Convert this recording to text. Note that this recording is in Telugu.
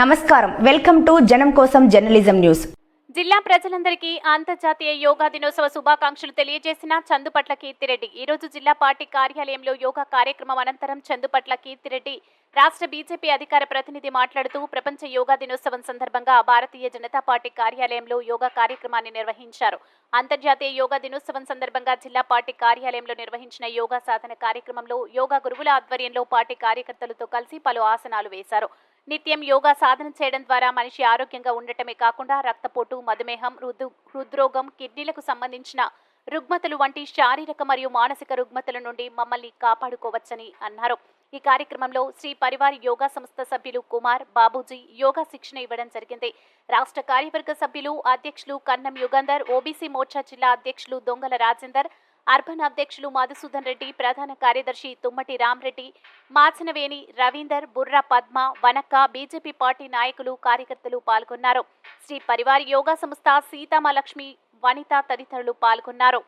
నమస్కారం, వెల్కమ్ టు జనం కోసం జర్నలిజం న్యూస్. జిల్లా ప్రజలందరికీ అంతర్జాతీయ యోగా దినోత్సవ శుభాకాంక్షలు తెలియజేసిన చందుపట్ల కీర్తిరెడ్డి. ఈ రోజు జిల్లా పార్టీ కార్యాలయంలో యోగా కార్యక్రమం అనంతరం చందుపట్ల కీర్తిరెడ్డి రాష్ట్ర బీజేపీ అధికార ప్రతినిధి మాట్లాడుతూ ప్రపంచ యోగా దినోత్సవం సందర్భంగా భారతీయ జనతా పార్టీ కార్యాలయంలో యోగా కార్యక్రమాన్ని నిర్వహించారు. అంతర్జాతీయ యోగా దినోత్సవం సందర్భంగా జిల్లా పార్టీ కార్యాలయంలో నిర్వహించిన యోగా సాధన కార్యక్రమంలో యోగా గురువుల ఆధ్వర్యంలో పార్టీ కార్యకర్తలతో కలిసి పలు ఆసనాలు వేశారు. నిత్యం యోగా సాధన చేయడం ద్వారా మనిషి ఆరోగ్యంగా ఉండటమే కాకుండా రక్తపోటు, మధుమేహం, హృద్రోగం, కిడ్నీలకు సంబంధించిన రుగ్మతలు వంటి శారీరక మరియు మానసిక రుగ్మతల నుండి మమ్మల్ని కాపాడుకోవచ్చని అన్నారు. ఈ కార్యక్రమంలో శ్రీ పరివార్ యోగా సంస్థ సభ్యులు కుమార్, బాబూజీ యోగా శిక్షణ ఇవ్వడం జరిగింది. రాష్ట్ర కార్యవర్గ సభ్యులు, అధ్యక్షులు కన్నం యుగంధర్, ఓబీసీ మోర్చా జిల్లా అధ్యక్షులు దొంగల రాజేందర్, అర్బన్ అధ్యక్షులు మధుసూదన్ రెడ్డి, ప్రధాన కార్యదర్శి తుమ్మటి రామ్రెడ్డి, మాచనవేణి రవీందర్, బుర్రా పద్మ, వనక్క, బీజేపీ పార్టీ నాయకులు, కార్యకర్తలు పాల్గొన్నారు. శ్రీ పరివార్ యోగా సంస్థ సీతామలక్ష్మి, వనిత తదితరులు పాల్గొన్నారు.